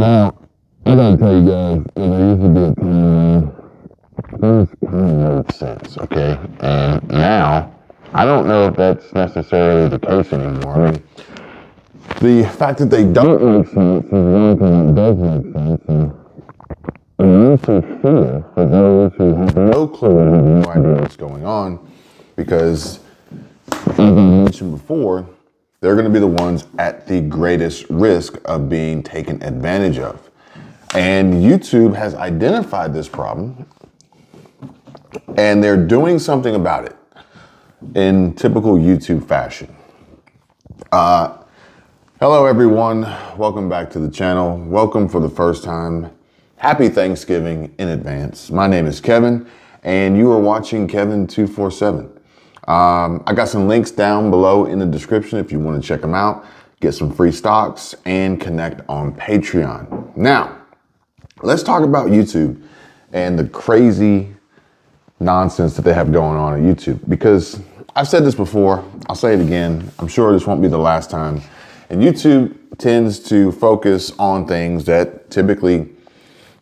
Now, I gotta tell you guys, there used to be a time where things kind of made sense, okay? And now, I don't know if that's necessarily the case anymore. I mean, the fact that they don't make sense is one thing that does make sense, and it makes me fear for those who have no clue and have no idea what's going on, because, as I mentioned before, they're going to be the ones at the greatest risk of being taken advantage of. And YouTube has identified this problem, and they're doing something about it in typical YouTube fashion. Hello, everyone. Welcome back to the channel. Welcome for the first time. Happy Thanksgiving in advance. My name is Kevin, and you are watching Kevin 247. I got some links down below in the description if you want to check them out, get some free stocks, and connect on Patreon. Now, let's talk about YouTube and the crazy nonsense that they have going on at YouTube, because I've said this before, I'll say it again, I'm sure this won't be the last time, and YouTube tends to focus on things that typically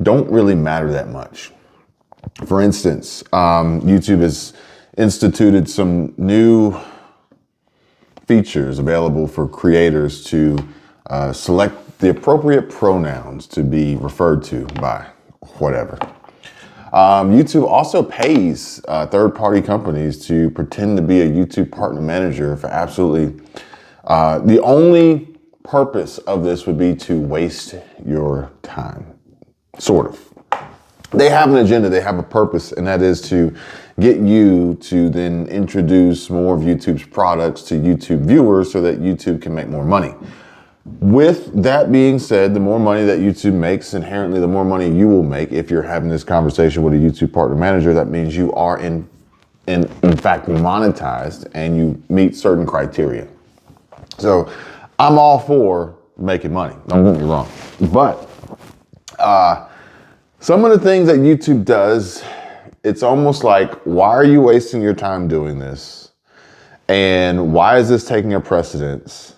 don't really matter that much. For instance, YouTube has instituted some new features available for creators to select the appropriate pronouns to be referred to by whatever. YouTube also pays third-party companies to pretend to be a YouTube partner manager for absolutely the only purpose of this would be to waste your time, sort of. They have an agenda, they have a purpose, and that is to get you to then introduce more of YouTube's products to YouTube viewers so that YouTube can make more money. With that being said, the more money that YouTube makes, inherently the more money you will make. If you're having this conversation with a YouTube partner manager, that means you are in fact monetized and you meet certain criteria. So I'm all for making money, don't get me wrong. But some of the things that YouTube does, it's almost like, why are you wasting your time doing this? And why is this taking a precedence?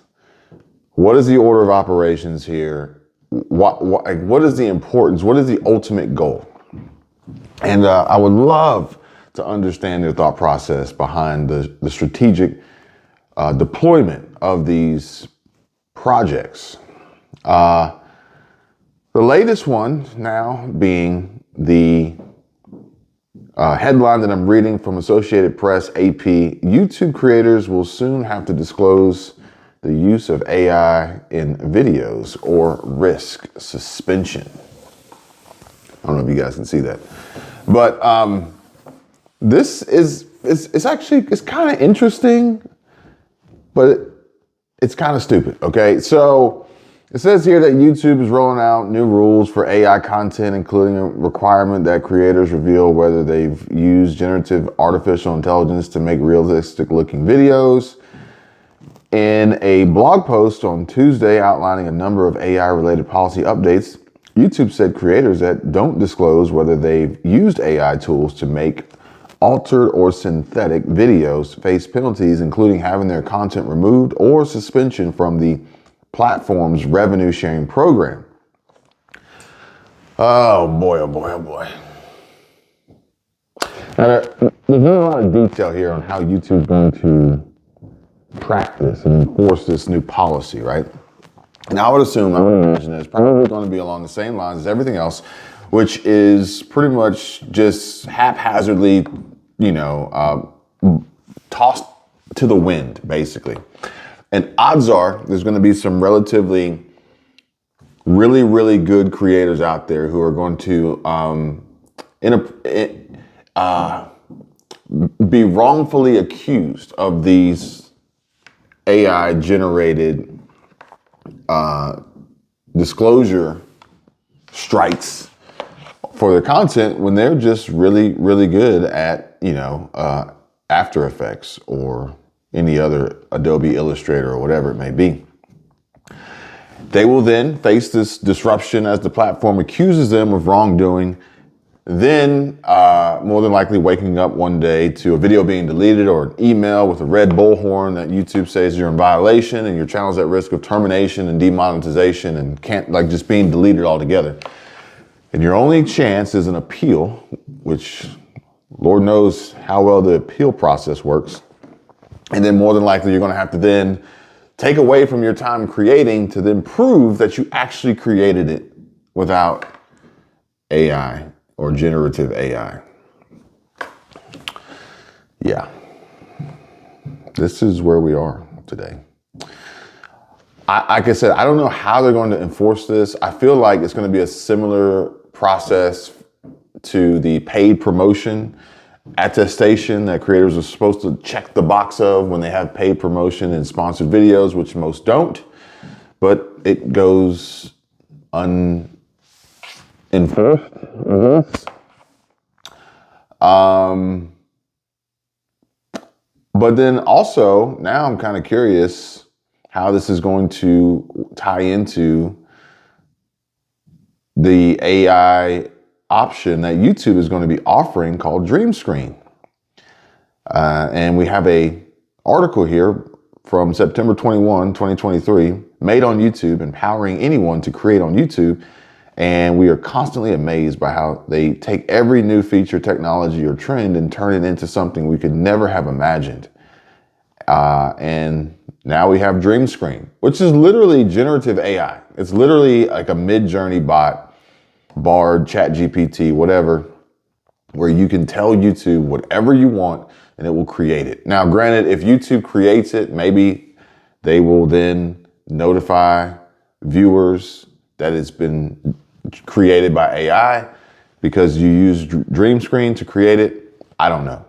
What is the order of operations here? What is the importance? What is the ultimate goal? And I would love to understand their thought process behind the strategic deployment of these projects. The latest one now being the headline that I'm reading from Associated Press, AP, YouTube creators will soon have to disclose the use of AI in videos or risk suspension. I don't know if you guys can see that. But this is kind of interesting, but it's kind of stupid, okay? So it says here that YouTube is rolling out new rules for AI content, including a requirement that creators reveal whether they've used generative artificial intelligence to make realistic looking videos. In a blog post on Tuesday outlining a number of AI related policy updates, YouTube said creators that don't disclose whether they've used AI tools to make altered or synthetic videos face penalties, including having their content removed or suspension from the platform's revenue sharing program. Oh boy, oh boy, oh boy. Now, there's not a lot of detail here on how YouTube's going to practice and enforce this new policy, right? And I would imagine it's probably going to be along the same lines as everything else, which is pretty much just haphazardly, tossed to the wind, basically. And odds are there's going to be some relatively really, really good creators out there who are going to be wrongfully accused of these AI generated disclosure strikes for their content when they're just really, really good at, After Effects or any other Adobe Illustrator or whatever it may be. They will then face this disruption as the platform accuses them of wrongdoing. then more than likely waking up one day to a video being deleted or an email with a red bullhorn that YouTube says you're in violation and your channel's at risk of termination and demonetization and can't, like, just being deleted altogether. And your only chance is an appeal, which Lord knows how well the appeal process works. And then more than likely you're going to have to then take away from your time creating to then prove that you actually created it without AI or generative AI. Yeah, this is where we are today. Like I said, I don't know how they're going to enforce this. I feel like it's going to be a similar process to the paid promotion attestation that creators are supposed to check the box of when they have paid promotion and sponsored videos, which most don't, but it goes unenforced, I guess. But then also, now I'm kind of curious how this is going to tie into the AI option that YouTube is going to be offering called Dream Screen. And we have a article here from September 21, 2023, made on YouTube, empowering anyone to create on YouTube. And we are constantly amazed by how they take every new feature, technology, or trend and turn it into something we could never have imagined. And now we have Dream Screen, which is literally generative AI. It's literally like a Mid-Journey bot, Bard, ChatGPT, whatever, where you can tell YouTube whatever you want and it will create it. Now, granted, if YouTube creates it, maybe they will then notify viewers that it's been created by AI because you use Dream Screen to create it. I don't know.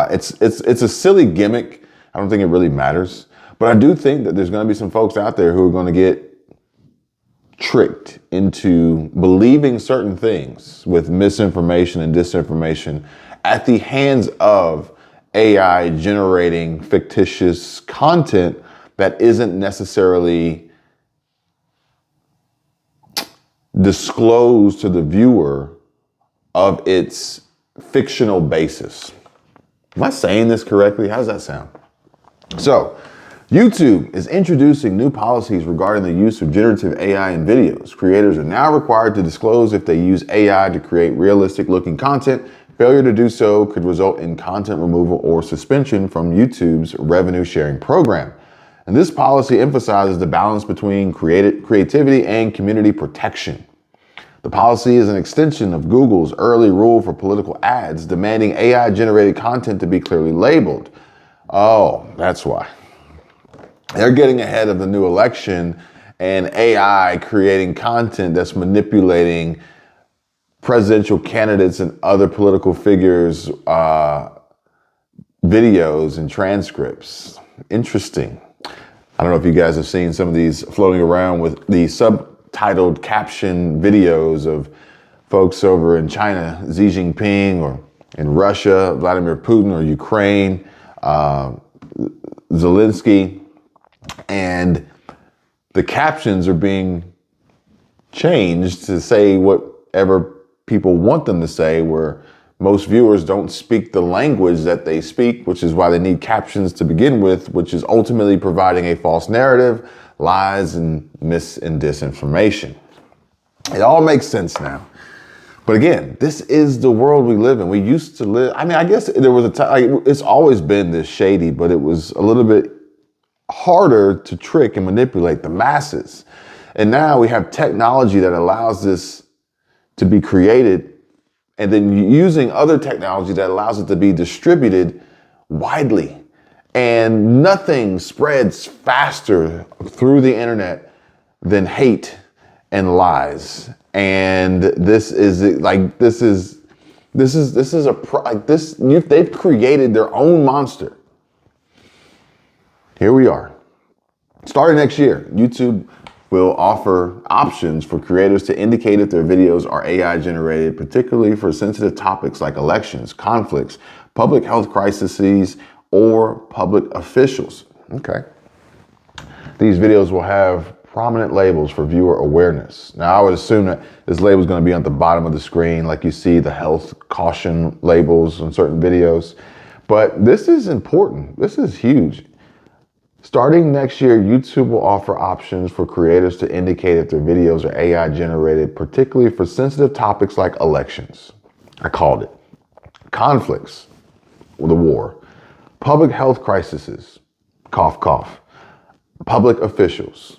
It's a silly gimmick. I don't think it really matters, but I do think that there's going to be some folks out there who are going to get tricked into believing certain things with misinformation and disinformation at the hands of AI generating fictitious content that isn't necessarily disclosed to the viewer of its fictional basis. Am I saying this correctly? How does that sound? So, YouTube is introducing new policies regarding the use of generative AI in videos. Creators are now required to disclose if they use AI to create realistic looking content. Failure to do so could result in content removal or suspension from YouTube's revenue sharing program. And this policy emphasizes the balance between creativity and community protection. The policy is an extension of Google's early rule for political ads, demanding AI-generated content to be clearly labeled. Oh, that's why. They're getting ahead of the new election and AI creating content that's manipulating presidential candidates and other political figures' videos and transcripts. Interesting. I don't know if you guys have seen some of these floating around with the subtitled caption videos of folks over in China, Xi Jinping, or in Russia, Vladimir Putin, or Ukraine, Zelensky, and the captions are being changed to say whatever people want them to say, where most viewers don't speak the language that they speak, which is why they need captions to begin with, which is ultimately providing a false narrative, lies, and disinformation. It all makes sense now. But again, this is the world we live in. We used to live, I mean, I guess there was a time, it's always been this shady, but it was a little bit harder to trick and manipulate the masses. And now we have technology that allows this to be created, and then using other technology that allows it to be distributed widely. And nothing spreads faster through the internet than hate and lies. And they've created their own monster. Here we are. Starting next year, YouTube will offer options for creators to indicate if their videos are AI generated, particularly for sensitive topics like elections, conflicts, public health crises, or public officials. Okay. These videos will have prominent labels for viewer awareness. Now, I would assume that this label is going to be on the bottom of the screen, like you see the health caution labels on certain videos. But this is important. This is huge. Starting next year, YouTube will offer options for creators to indicate if their videos are AI generated, particularly for sensitive topics like elections. I called it. Conflicts, the war, public health crises, cough, cough, public officials,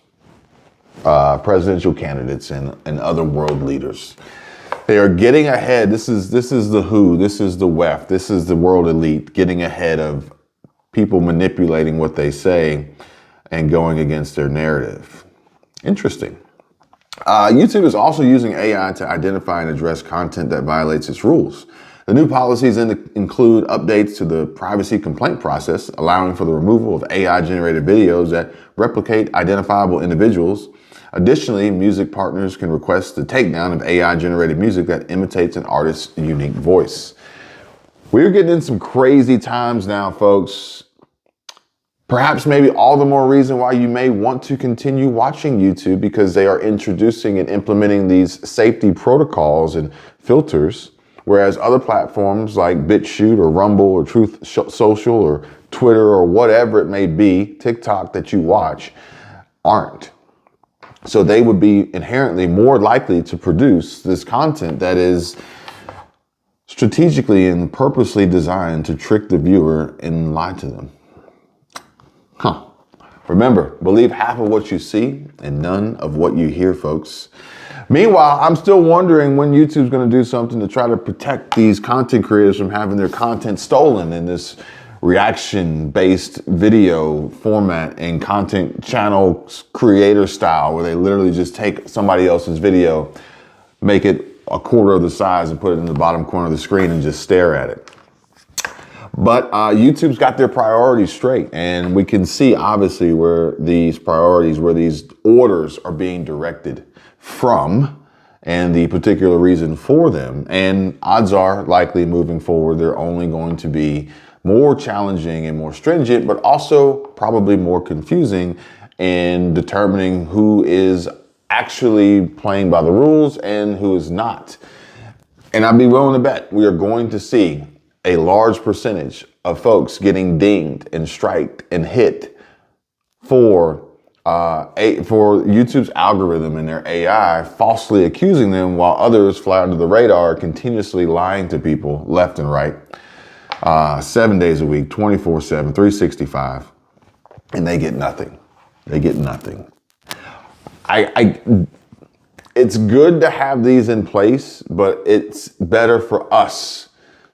presidential candidates, and other world leaders. They are getting ahead. This is the WHO, this is the WEF, this is the world elite getting ahead of people manipulating what they say and going against their narrative. Interesting. YouTube is also using AI to identify and address content that violates its rules. The new policies include updates to the privacy complaint process, allowing for the removal of AI-generated videos that replicate identifiable individuals. Additionally, music partners can request the takedown of AI-generated music that imitates an artist's unique voice. We're getting in some crazy times now, folks. Perhaps maybe all the more reason why you may want to continue watching YouTube, because they are introducing and implementing these safety protocols and filters, whereas other platforms like BitChute or Rumble or Truth Social or Twitter or whatever it may be, TikTok that you watch, aren't. So they would be inherently more likely to produce this content that is strategically and purposely designed to trick the viewer and lie to them. Remember, believe half of what you see and none of what you hear, folks. Meanwhile, I'm still wondering when YouTube's going to do something to try to protect these content creators from having their content stolen in this reaction-based video format and content channel creator style, where they literally just take somebody else's video, make it a quarter of the size and put it in the bottom corner of the screen and just stare at it. But YouTube's got their priorities straight, and we can see obviously where these priorities, where these orders are being directed from, and the particular reason for them. And odds are likely moving forward, they're only going to be more challenging and more stringent, but also probably more confusing in determining who is actually playing by the rules and who is not. And I'd be willing to bet we are going to see a large percentage of folks getting dinged and striked and hit for YouTube's algorithm and their AI falsely accusing them, while others fly under the radar, continuously lying to people left and right, 7 days a week, 24/7, 365, and they get nothing. They get nothing. It's good to have these in place, but it's better for us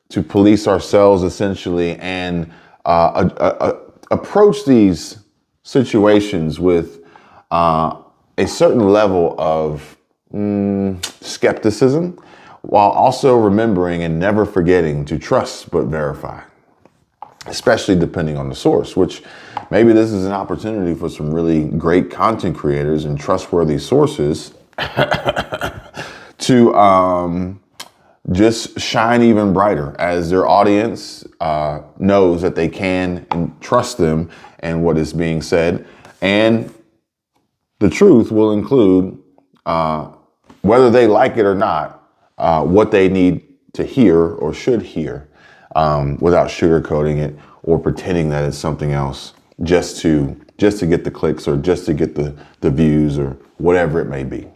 to police ourselves essentially and approach these situations with a certain level of skepticism, while also remembering and never forgetting to trust but verify, especially depending on the source, which maybe this is an opportunity for some really great content creators and trustworthy sources to just shine even brighter as their audience knows that they can and trust them and what is being said. And the truth will include, whether they like it or not, what they need to hear or should hear, without sugarcoating it or pretending that it's something else just to get the clicks or just to get the views or whatever it may be.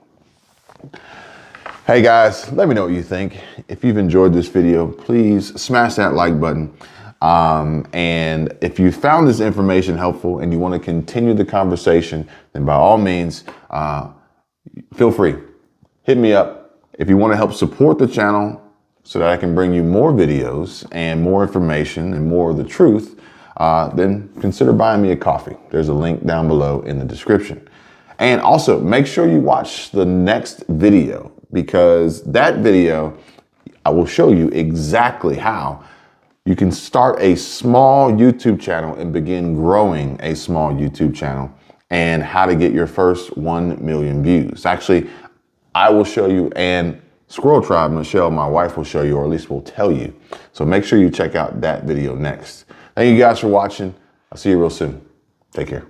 Hey guys, let me know what you think. If you've enjoyed this video, please smash that like button. And if you found this information helpful and you want to continue the conversation, then by all means, feel free. Hit me up. If you want to help support the channel so that I can bring you more videos and more information and more of the truth, then consider buying me a coffee. There's a link down below in the description. And also make sure you watch the next video, because that video, I will show you exactly how you can start a small YouTube channel and begin growing a small YouTube channel, and how to get your first 1 million views. Actually, I will show you, and Squirrel Tribe Michelle, my wife, will show you, or at least will tell you. So make sure you check out that video next. Thank you guys for watching. I'll see you real soon. Take care.